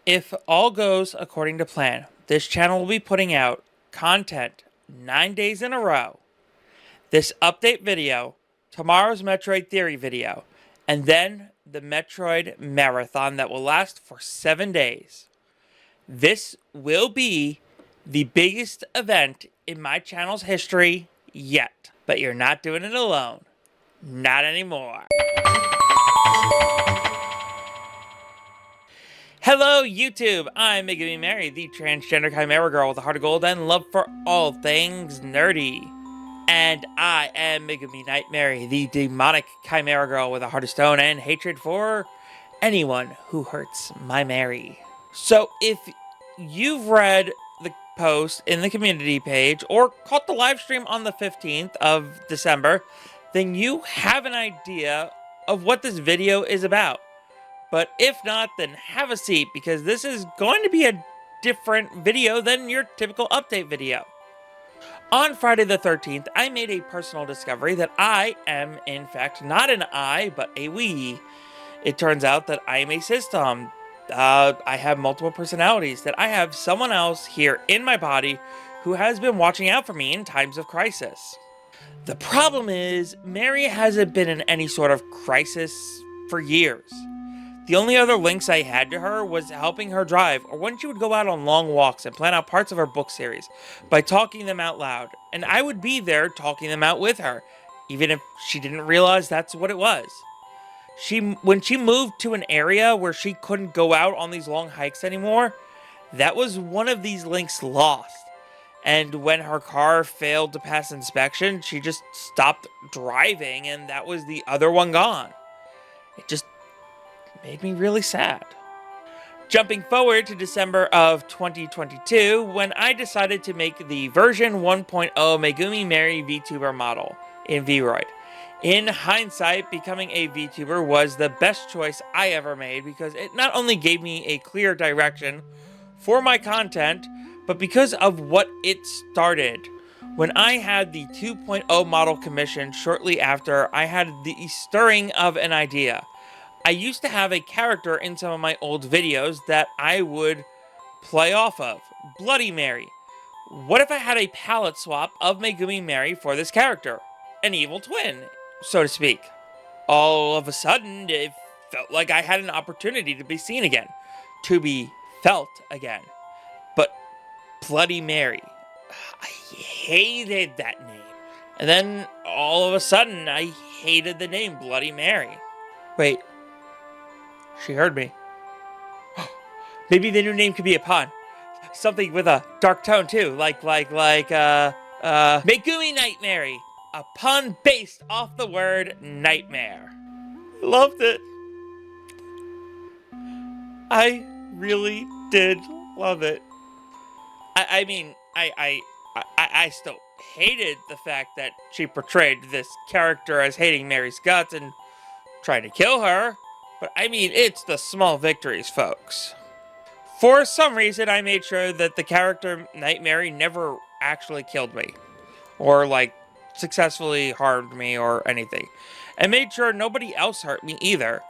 If all goes according to plan, this channel will be putting out content 9 days in a row. This update video, tomorrow's Metroid Theory video, and then the Metroid Marathon that will last for 7 days. This will be the biggest event in my channel's history yet. But you're not doing it alone. Not anymore. Hello, YouTube! I'm MegumiMary, the transgender Chimera girl with a heart of gold and love for all things nerdy. And I am MEGUMINIGHTMARY, the demonic Chimera girl with a heart of stone and hatred for anyone who hurts my Mary. So if you've read the post in the community page or caught the live stream on the 15th of December, then you have an idea of what this video is about. But if not, then have a seat, because this is going to be a different video than your typical update video. On Friday the 13th, I made a personal discovery that I am, in fact, not an I, but a we. It turns out that I am a system. I have multiple personalities, that I have someone else here in my body who has been watching out for me in times of crisis. The problem is, Mary hasn't been in any sort of crisis for years. The only other links I had to her was helping her drive, or when she would go out on long walks and plan out parts of her book series by talking them out loud, and I would be there talking them out with her, even if she didn't realize that's what it was. When she moved to an area where she couldn't go out on these long hikes anymore, that was one of these links lost. And when her car failed to pass inspection, she just stopped driving, and that was the other one gone. It just made me really sad. Jumping forward to December of 2022, when I decided to make the version 1.0 MegumiMary VTuber model in VRoid. In hindsight, becoming a VTuber was the best choice I ever made, because it not only gave me a clear direction for my content, but because of what it started. When I had the 2.0 model commissioned shortly after, I had the stirring of an idea. I used to have a character in some of my old videos that I would play off of, Bloody Mary. What if I had a palette swap of MegumiMary for this character? An evil twin, so to speak. All of a sudden, it felt like I had an opportunity to be seen again, to be felt again. But Bloody Mary, I hated that name. And then all of a sudden, I hated the name Bloody Mary. Wait. She heard me. Maybe the new name could be a pun. Something with a dark tone too, like MEGUMINIGHTMARY, a pun based off the word nightmare. Loved it. I really did love it. I still hated the fact that she portrayed this character as hating Mary's guts and trying to kill her. But I mean, it's the small victories, folks. For some reason, I made sure that the character Nightmary never actually killed me, or successfully harmed me or anything, and made sure nobody else hurt me either.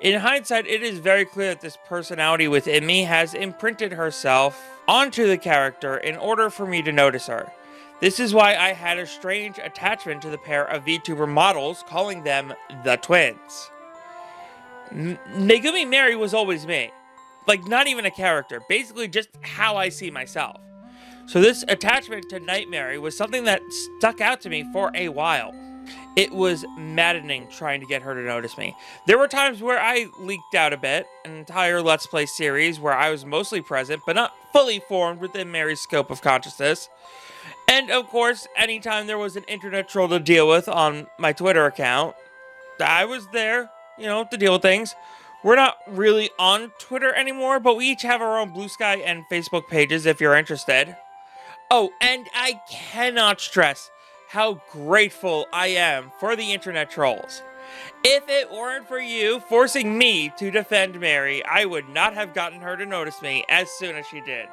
In hindsight, it is very clear that this personality within me has imprinted herself onto the character in order for me to notice her. This is why I had a strange attachment to the pair of VTuber models, calling them the twins. MegumiMary was always me. Not even a character. Basically just how I see myself. So this attachment to Nightmary was something that stuck out to me for a while. It was maddening trying to get her to notice me. There were times where I leaked out a bit, an entire Let's Play series where I was mostly present, but not fully formed within Mary's scope of consciousness. And of course, anytime there was an internet troll to deal with on my Twitter account, I was there, to deal with things. We're not really on Twitter anymore, but we each have our own Blue Sky and Facebook pages if you're interested. Oh, and I cannot stress how grateful I am for the internet trolls. If it weren't for you forcing me to defend Mary, I would not have gotten her to notice me as soon as she did.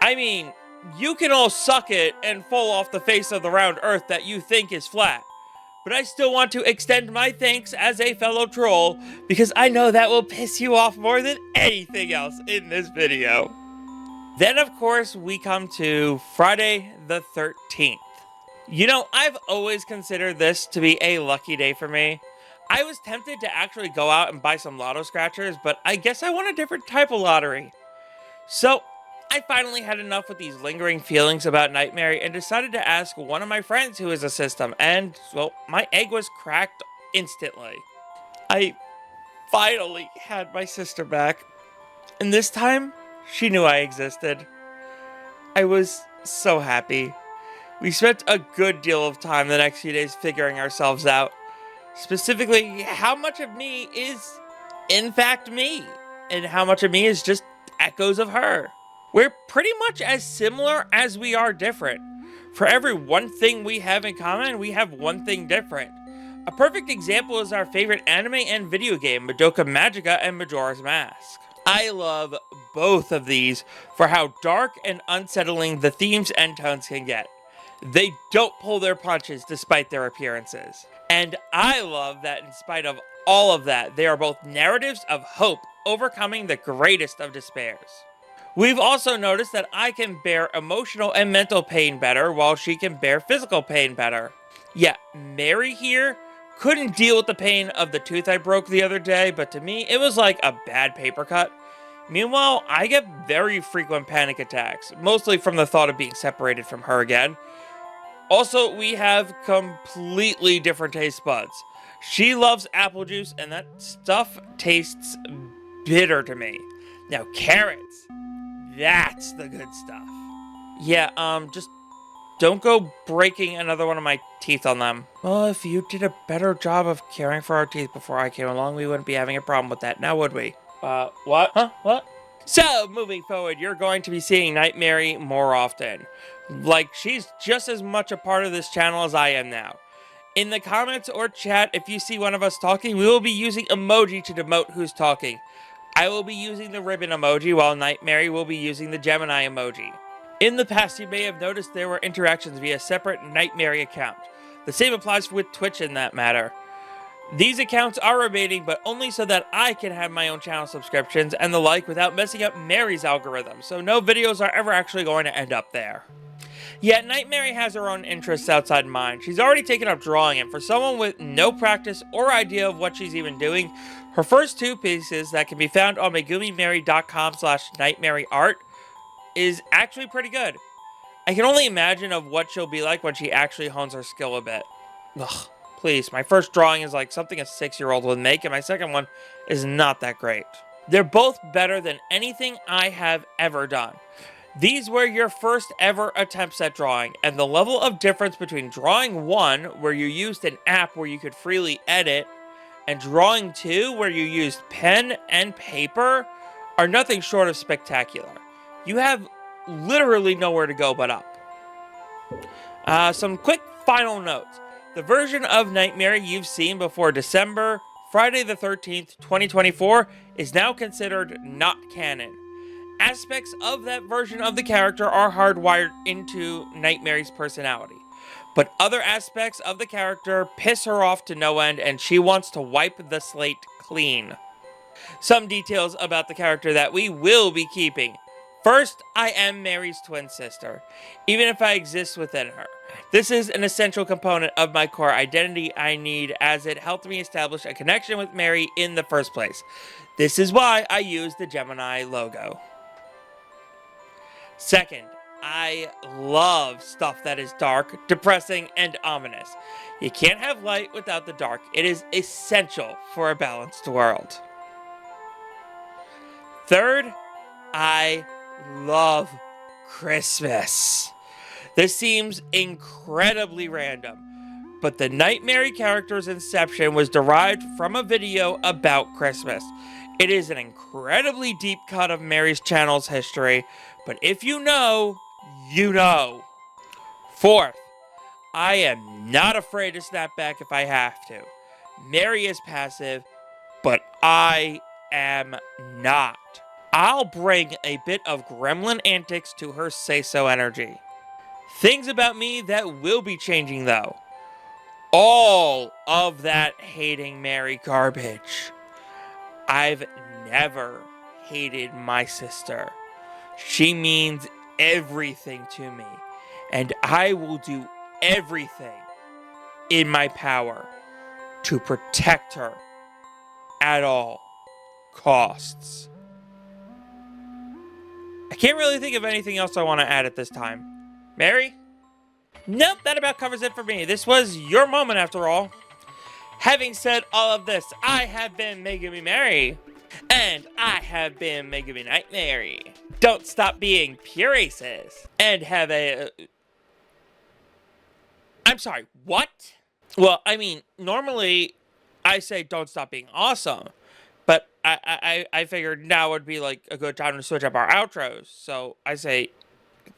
I mean, you can all suck it and fall off the face of the round earth that you think is flat. but I still want to extend my thanks as a fellow troll because I know that will piss you off more than anything else in this video. Then, of course, we come to Friday the 13th. You know, I've always considered this to be a lucky day for me. I was tempted to actually go out and buy some lotto scratchers, but I guess I want a different type of lottery. So, I finally had enough with these lingering feelings about Nightmary and decided to ask one of my friends who is a system, and, well, my egg was cracked instantly. I finally had my sister back, and this time, she knew I existed. I was so happy. We spent a good deal of time the next few days figuring ourselves out. Specifically, how much of me is, in fact, me, and how much of me is just echoes of her. We're pretty much as similar as we are different. For every one thing we have in common, we have one thing different. A perfect example is our favorite anime and video game, Madoka Magica and Majora's Mask. I love both of these for how dark and unsettling the themes and tones can get. They don't pull their punches despite their appearances. And I love that in spite of all of that, they are both narratives of hope overcoming the greatest of despairs. We've also noticed that I can bear emotional and mental pain better while she can bear physical pain better. Yeah, Mary here couldn't deal with the pain of the tooth I broke the other day, but to me, it was like a bad paper cut. Meanwhile, I get very frequent panic attacks, mostly from the thought of being separated from her again. Also, we have completely different taste buds. She loves apple juice, and that stuff tastes bitter to me. Now, carrots, that's the good stuff. Yeah, just don't go breaking another one of my teeth on them. Well, if you did a better job of caring for our teeth before I came along, we wouldn't be having a problem with that, now would we? What? Huh? What? So, moving forward, you're going to be seeing Nightmary more often. Like, she's just as much a part of this channel as I am now. In the comments or chat, if you see one of us talking, we will be using emoji to denote who's talking. I will be using the ribbon emoji, while Nightmary will be using the Gemini emoji. In the past, you may have noticed there were interactions via a separate Nightmary account. The same applies with Twitch in that matter. These accounts are remaining, but only so that I can have my own channel subscriptions and the like without messing up Mary's algorithm, so no videos are ever actually going to end up there. Yet Nightmary has her own interests outside mine. She's already taken up drawing, and for someone with no practice or idea of what she's even doing, her first two pieces that can be found on MegumiMary.com/NightmaryArt is actually pretty good. I can only imagine of what she'll be like when she actually hones her skill a bit. Ugh. Please, my first drawing is like something a 6-year-old would make, and my second one is not that great. They're both better than anything I have ever done. These were your first ever attempts at drawing, and the level of difference between drawing 1, where you used an app where you could freely edit, and drawing 2, where you used pen and paper, are nothing short of spectacular. You have literally nowhere to go but up. Some quick final notes. The version of Nightmary you've seen before December, Friday the 13th, 2024, is now considered not canon. Aspects of that version of the character are hardwired into Nightmary's personality, but other aspects of the character piss her off to no end, and she wants to wipe the slate clean. Some details about the character that we will be keeping. First, I am Mary's twin sister, even if I exist within her. This is an essential component of my core identity I need, as it helped me establish a connection with Mary in the first place. This is why I use the Gemini logo. Second, I love stuff that is dark, depressing, and ominous. You can't have light without the dark. It is essential for a balanced world. Third, I love Christmas. This seems incredibly random, but the Nightmare character's inception was derived from a video about Christmas. It is an incredibly deep cut of Mary's channel's history, but if you know, you know. Fourth, I am not afraid to snap back if I have to. Mary is passive, but I am not. I'll bring a bit of gremlin antics to her say-so energy. Things about me that will be changing though. all of that hating Mary garbage. I've never hated my sister. She means everything to me, and I will do everything in my power to protect her at all costs. I can't really think of anything else I want to add at this time. Mary? Nope, that about covers it for me. This was your moment after all. Having said all of this, I have been MegumiMary. And I have been MEGUMINIGHTMARY. Don't stop being pure aces. And have a... I'm sorry, what? Well, I mean, normally I say don't stop being awesome. But I figured now would be like a good time to switch up our outros. So I say,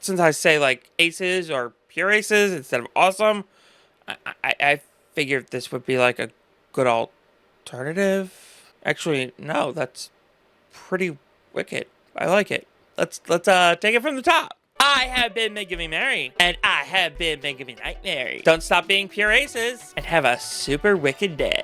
since I say like aces or pure aces instead of awesome, I figured this would be like a good alternative. Actually, no, that's pretty wicked. I like it. Let's take it from the top. I have been MegumiMary, and I have been MEGUMINIGHTMARY. Don't stop being pure aces, and have a super wicked day.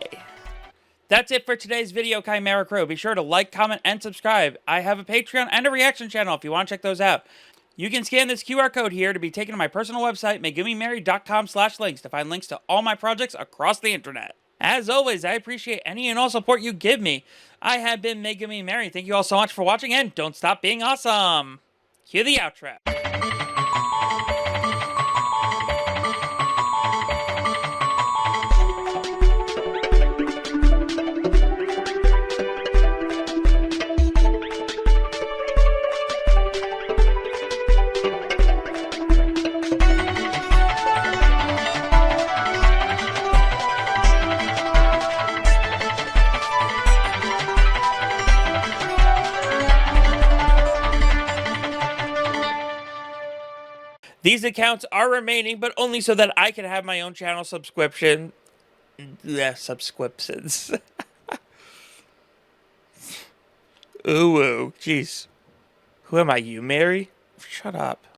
That's it for today's video, Chimera Crew. Be sure to like, comment, and subscribe. I have a Patreon and a reaction channel if you want to check those out. You can scan this QR code here to be taken to my personal website, megumimary.com/links, to find links to all my projects across the internet. As always, I appreciate any and all support you give me. I have been MegumiMary. Thank you all so much for watching, and don't stop being awesome. Cue the outro. These accounts are remaining, but only so that I can have my own channel subscription. Yeah, subscriptions. Ooh, jeez. Who am I, you, Mary? Shut up.